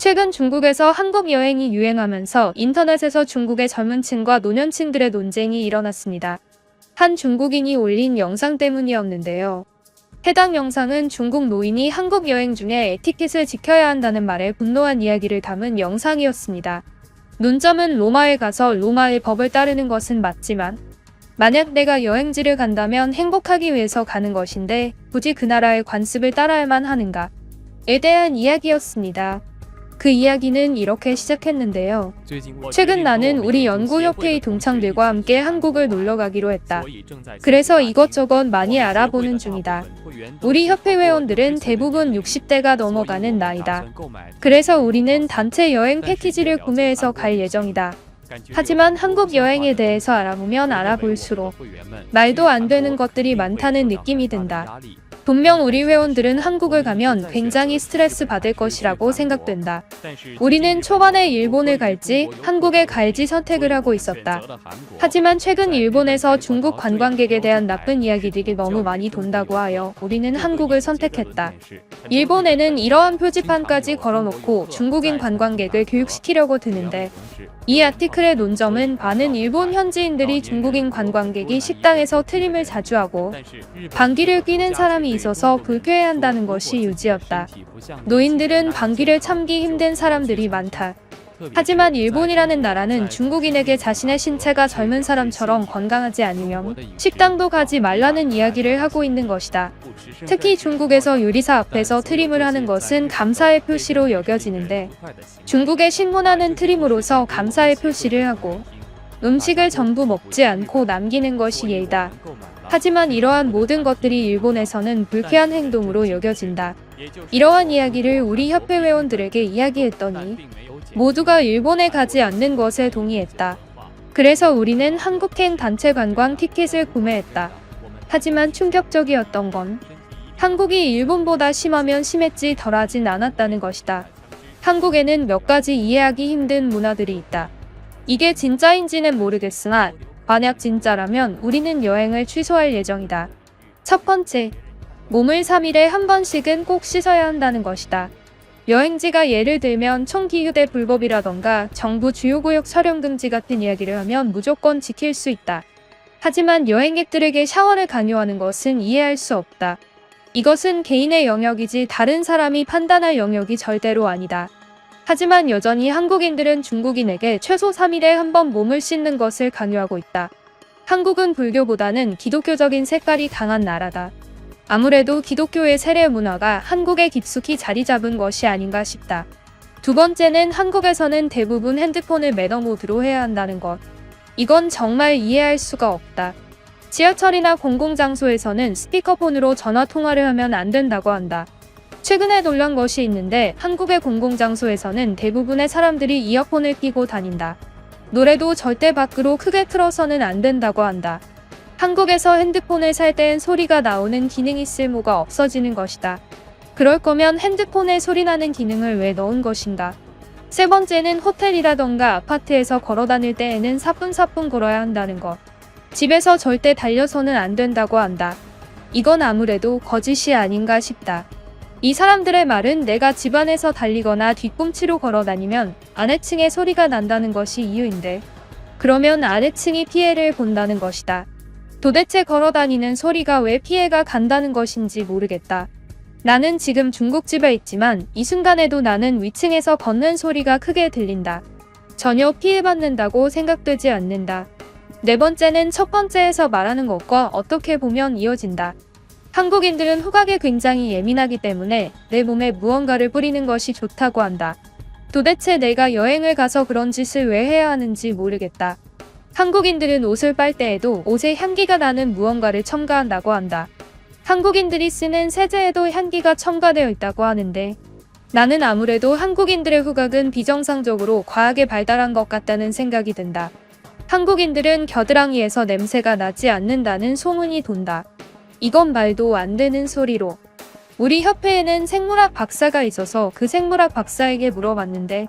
최근 중국에서 한국 여행이 유행하면서 인터넷에서 중국의 젊은 층과 노년층들의 논쟁이 일어났습니다. 한 중국인이 올린 영상 때문이었는데요. 해당 영상은 중국 노인이 한국 여행 중에 에티켓을 지켜야 한다는 말에 분노한 이야기를 담은 영상이었습니다. 논점은 로마에 가서 로마의 법을 따르는 것은 맞지만 만약 내가 여행지를 간다면 행복하기 위해서 가는 것인데 굳이 그 나라의 관습을 따라야만 하는가에 대한 이야기였습니다. 그 이야기는 이렇게 시작했는데요. 최근 나는 우리 연구협회의 동창들과 함께 한국을 놀러 가기로 했다. 그래서 이것저것 많이 알아보는 중이다. 우리 협회 회원들은 대부분 60대가 넘어가는 나이다. 그래서 우리는 단체 여행 패키지를 구매해서 갈 예정이다. 하지만 한국 여행에 대해서 알아보면 알아볼수록 말도 안 되는 것들이 많다는 느낌이 든다. 분명 우리 회원들은 한국을 가면 굉장히 스트레스 받을 것이라고 생각된다. 우리는 초반에 일본을 갈지 한국에 갈지 선택을 하고 있었다. 하지만 최근 일본에서 중국 관광객에 대한 나쁜 이야기들이 너무 많이 돈다고 하여 우리는 한국을 선택했다. 일본에는 이러한 표지판까지 걸어놓고 중국인 관광객을 교육시키려고 드는데 이 아티클의 논점은 많은 일본 현지인들이 중국인 관광객이 식당에서 트림을 자주 하고 방귀를 뀌는 사람이 있어서 불쾌해한다는 것이 요지였다. 노인들은 방귀를 참기 힘든 사람들이 많다. 하지만 일본이라는 나라는 중국인에게 자신의 신체가 젊은 사람처럼 건강하지 않으면 식당도 가지 말라는 이야기를 하고 있는 것이다. 특히 중국에서 요리사 앞에서 트림을 하는 것은 감사의 표시로 여겨지는데 중국의 식문화는 트림으로서 감사의 표시를 하고 음식을 전부 먹지 않고 남기는 것이 예의다. 하지만 이러한 모든 것들이 일본에서는 불쾌한 행동으로 여겨진다. 이러한 이야기를 우리 협회 회원들에게 이야기했더니 모두가 일본에 가지 않는 것에 동의했다. 그래서 우리는 한국행 단체 관광 티켓을 구매했다. 하지만 충격적이었던 건 한국이 일본보다 심하면 심했지 덜하진 않았다는 것이다. 한국에는 몇 가지 이해하기 힘든 문화들이 있다. 이게 진짜인지는 모르겠으나 만약 진짜라면 우리는 여행을 취소할 예정이다. 첫 번째, 몸을 3일에 한 번씩은 꼭 씻어야 한다는 것이다. 여행지가 예를 들면 총기 휴대 불법이라던가 정부 주요 구역 촬영 금지 같은 이야기를 하면 무조건 지킬 수 있다. 하지만 여행객들에게 샤워를 강요하는 것은 이해할 수 없다. 이것은 개인의 영역이지 다른 사람이 판단할 영역이 절대로 아니다. 하지만 여전히 한국인들은 중국인에게 최소 3일에 한 번 몸을 씻는 것을 강요하고 있다. 한국은 불교보다는 기독교적인 색깔이 강한 나라다. 아무래도 기독교의 세례 문화가 한국에 깊숙이 자리 잡은 것이 아닌가 싶다. 두 번째는 한국에서는 대부분 핸드폰을 매너 모드로 해야 한다는 것. 이건 정말 이해할 수가 없다. 지하철이나 공공장소에서는 스피커폰으로 전화 통화를 하면 안 된다고 한다. 최근에 놀란 것이 있는데 한국의 공공장소에서는 대부분의 사람들이 이어폰을 끼고 다닌다. 노래도 절대 밖으로 크게 틀어서는 안 된다고 한다. 한국에서 핸드폰을 살 땐 소리가 나오는 기능이 쓸모가 없어지는 것이다. 그럴 거면 핸드폰에 소리나는 기능을 왜 넣은 것인가? 세 번째는 호텔이라던가 아파트에서 걸어 다닐 때에는 사뿐사뿐 걸어야 한다는 것. 집에서 절대 달려서는 안 된다고 한다. 이건 아무래도 거짓이 아닌가 싶다. 이 사람들의 말은 내가 집안에서 달리거나 뒤꿈치로 걸어 다니면 아래층에 소리가 난다는 것이 이유인데 그러면 아래층이 피해를 본다는 것이다. 도대체 걸어 다니는 소리가 왜 피해가 간다는 것인지 모르겠다. 나는 지금 중국집에 있지만 이 순간에도 나는 위층에서 걷는 소리가 크게 들린다. 전혀 피해받는다고 생각되지 않는다. 네 번째는 첫 번째에서 말하는 것과 어떻게 보면 이어진다. 한국인들은 후각에 굉장히 예민하기 때문에 내 몸에 무언가를 뿌리는 것이 좋다고 한다. 도대체 내가 여행을 가서 그런 짓을 왜 해야 하는지 모르겠다. 한국인들은 옷을 빨 때에도 옷에 향기가 나는 무언가를 첨가한다고 한다. 한국인들이 쓰는 세제에도 향기가 첨가되어 있다고 하는데 나는 아무래도 한국인들의 후각은 비정상적으로 과하게 발달한 것 같다는 생각이 든다. 한국인들은 겨드랑이에서 냄새가 나지 않는다는 소문이 돈다. 이건 말도 안 되는 소리로. 우리 협회에는 생물학 박사가 있어서 그 생물학 박사에게 물어봤는데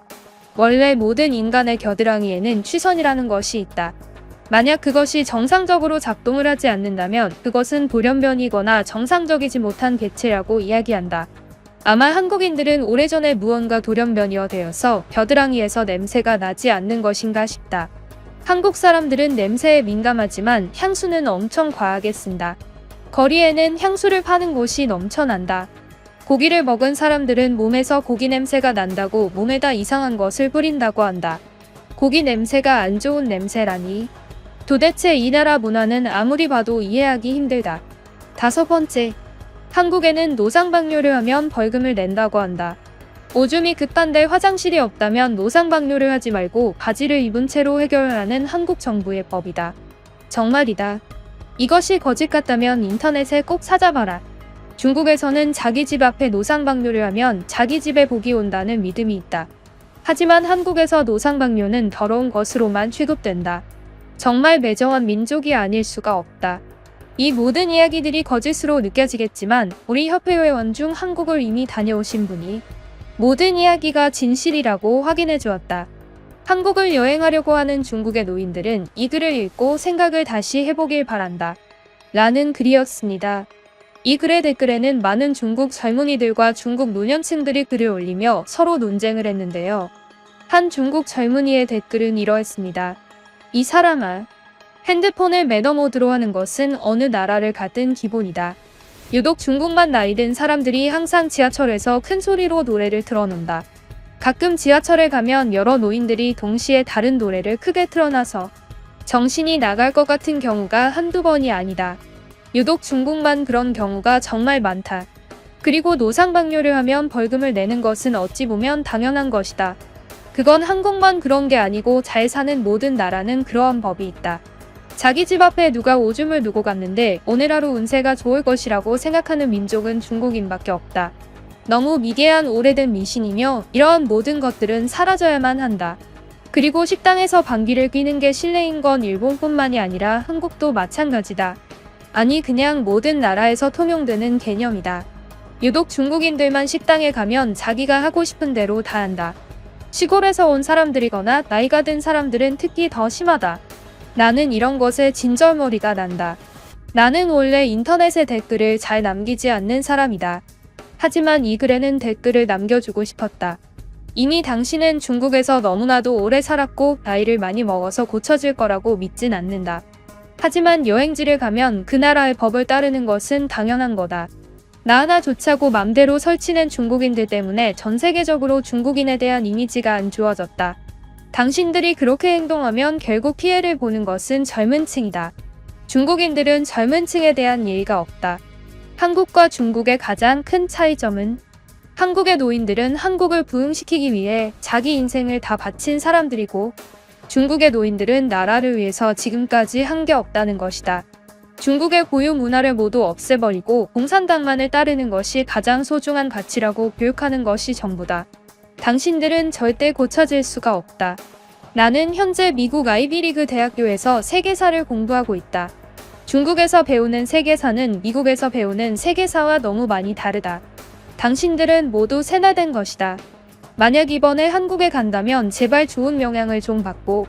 원래 모든 인간의 겨드랑이에는 취선이라는 것이 있다. 만약 그것이 정상적으로 작동을 하지 않는다면 그것은 돌연변이거나 정상적이지 못한 개체라고 이야기한다. 아마 한국인들은 오래전에 무언가 돌연변이어 되어서 겨드랑이에서 냄새가 나지 않는 것인가 싶다. 한국 사람들은 냄새에 민감하지만 향수는 엄청 과하게 쓴다. 거리에는 향수를 파는 곳이 넘쳐난다. 고기를 먹은 사람들은 몸에서 고기 냄새가 난다고 몸에다 이상한 것을 뿌린다고 한다. 고기 냄새가 안 좋은 냄새라니. 도대체 이 나라 문화는 아무리 봐도 이해하기 힘들다. 5번째. 한국에는 노상방뇨를 하면 벌금을 낸다고 한다. 오줌이 급한데 화장실이 없다면 노상방뇨를 하지 말고 바지를 입은 채로 해결하는 한국 정부의 법이다. 정말이다. 이것이 거짓 같다면 인터넷에 꼭 찾아봐라. 중국에서는 자기 집 앞에 노상방뇨를 하면 자기 집에 복이 온다는 믿음이 있다. 하지만 한국에서 노상방뇨는 더러운 것으로만 취급된다. 정말 매정한 민족이 아닐 수가 없다. 이 모든 이야기들이 거짓으로 느껴지겠지만 우리 협회회원 중 한국을 이미 다녀오신 분이 모든 이야기가 진실이라고 확인해 주었다. 한국을 여행하려고 하는 중국의 노인들은 이 글을 읽고 생각을 다시 해보길 바란다. 라는 글이었습니다. 이 글의 댓글에는 많은 중국 젊은이들과 중국 노년층들이 글을 올리며 서로 논쟁을 했는데요. 한 중국 젊은이의 댓글은 이러했습니다. 이 사람아, 핸드폰을 매너 모드로 하는 것은 어느 나라를 가든 기본이다. 유독 중국만 나이 든 사람들이 항상 지하철에서 큰 소리로 노래를 틀어놓는다. 가끔 지하철에 가면 여러 노인들이 동시에 다른 노래를 크게 틀어놔서 정신이 나갈 것 같은 경우가 한두 번이 아니다. 유독 중국만 그런 경우가 정말 많다. 그리고 노상방뇨를 하면 벌금을 내는 것은 어찌 보면 당연한 것이다. 그건 한국만 그런 게 아니고 잘 사는 모든 나라는 그러한 법이 있다. 자기 집 앞에 누가 오줌을 누고 갔는데 오늘 하루 운세가 좋을 것이라고 생각하는 민족은 중국인밖에 없다. 너무 미개한 오래된 미신이며 이러한 모든 것들은 사라져야만 한다. 그리고 식당에서 방귀를 뀌는 게 실례인 건 일본뿐만이 아니라 한국도 마찬가지다. 아니 그냥 모든 나라에서 통용되는 개념이다. 유독 중국인들만 식당에 가면 자기가 하고 싶은 대로 다 한다. 시골에서 온 사람들이거나 나이가 든 사람들은 특히 더 심하다. 나는 이런 것에 진절머리가 난다. 나는 원래 인터넷에 댓글을 잘 남기지 않는 사람이다. 하지만 이 글에는 댓글을 남겨주고 싶었다. 이미 당신은 중국에서 너무나도 오래 살았고 나이를 많이 먹어서 고쳐질 거라고 믿진 않는다. 하지만 여행지를 가면 그 나라의 법을 따르는 것은 당연한 거다. 나 하나 좋자고 맘대로 설치는 중국인들 때문에 전 세계적으로 중국인에 대한 이미지가 안 좋아졌다. 당신들이 그렇게 행동하면 결국 피해를 보는 것은 젊은 층이다. 중국인들은 젊은 층에 대한 예의가 없다. 한국과 중국의 가장 큰 차이점은 한국의 노인들은 한국을 부흥시키기 위해 자기 인생을 다 바친 사람들이고 중국의 노인들은 나라를 위해서 지금까지 한 게 없다는 것이다. 중국의 고유 문화를 모두 없애버리고 공산당만을 따르는 것이 가장 소중한 가치라고 교육하는 것이 전부다. 당신들은 절대 고쳐질 수가 없다. 나는 현재 미국 아이비리그 대학교에서 세계사를 공부하고 있다. 중국에서 배우는 세계사는 미국에서 배우는 세계사와 너무 많이 다르다. 당신들은 모두 세뇌된 것이다. 만약 이번에 한국에 간다면 제발 좋은 영향을 좀 받고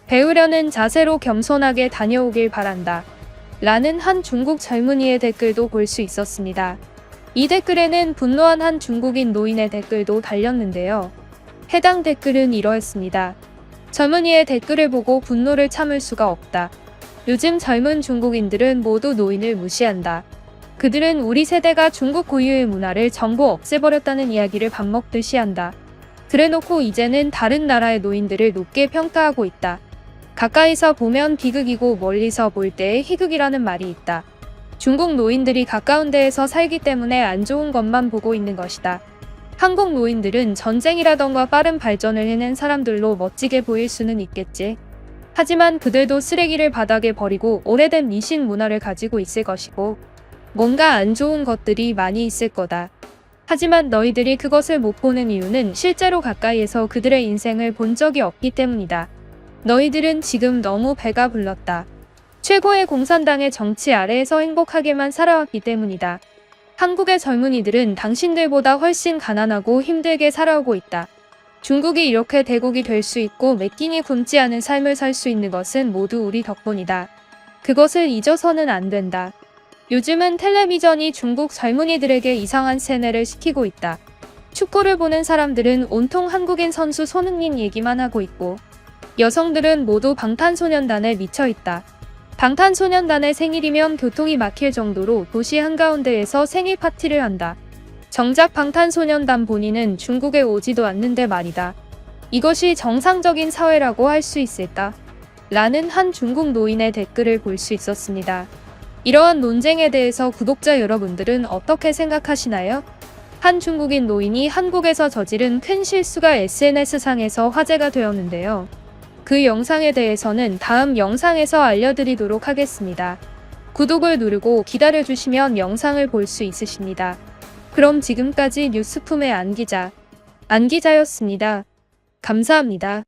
배우려는 자세로 겸손하게 다녀오길 바란다. 라는 한 중국 젊은이의 댓글도 볼 수 있었습니다. 이 댓글에는 분노한 한 중국인 노인의 댓글도 달렸는데요. 해당 댓글은 이러했습니다. 젊은이의 댓글을 보고 분노를 참을 수가 없다. 요즘 젊은 중국인들은 모두 노인을 무시한다. 그들은 우리 세대가 중국 고유의 문화를 전부 없애버렸다는 이야기를 밥 먹듯이 한다. 그래놓고 이제는 다른 나라의 노인들을 높게 평가하고 있다. 가까이서 보면 비극이고 멀리서 볼 때의 희극이라는 말이 있다. 중국 노인들이 가까운 데에서 살기 때문에 안 좋은 것만 보고 있는 것이다. 한국 노인들은 전쟁이라던가 빠른 발전을 해낸 사람들로 멋지게 보일 수는 있겠지. 하지만 그들도 쓰레기를 바닥에 버리고 오래된 미신 문화를 가지고 있을 것이고 뭔가 안 좋은 것들이 많이 있을 거다. 하지만 너희들이 그것을 못 보는 이유는 실제로 가까이에서 그들의 인생을 본 적이 없기 때문이다. 너희들은 지금 너무 배가 불렀다. 최고의 공산당의 정치 아래에서 행복하게만 살아왔기 때문이다. 한국의 젊은이들은 당신들보다 훨씬 가난하고 힘들게 살아오고 있다. 중국이 이렇게 대국이 될 수 있고 매 끼니 굶지 않은 삶을 살 수 있는 것은 모두 우리 덕분이다. 그것을 잊어서는 안 된다. 요즘은 텔레비전이 중국 젊은이들에게 이상한 세뇌를 시키고 있다. 축구를 보는 사람들은 온통 한국인 선수 손흥민 얘기만 하고 있고, 여성들은 모두 방탄소년단에 미쳐 있다. 방탄소년단의 생일이면 교통이 막힐 정도로 도시 한가운데에서 생일 파티를 한다. 정작 방탄소년단 본인은 중국에 오지도 않는데 말이다. 이것이 정상적인 사회라고 할 수 있을까? 라는 한 중국 노인의 댓글을 볼 수 있었습니다. 이러한 논쟁에 대해서 구독자 여러분들은 어떻게 생각하시나요? 한 중국인 노인이 한국에서 저지른 큰 실수가 SNS상에서 화제가 되었는데요. 그 영상에 대해서는 다음 영상에서 알려드리도록 하겠습니다. 구독을 누르고 기다려주시면 영상을 볼 수 있으십니다. 그럼 지금까지 뉴스품의 안기자였습니다. 감사합니다.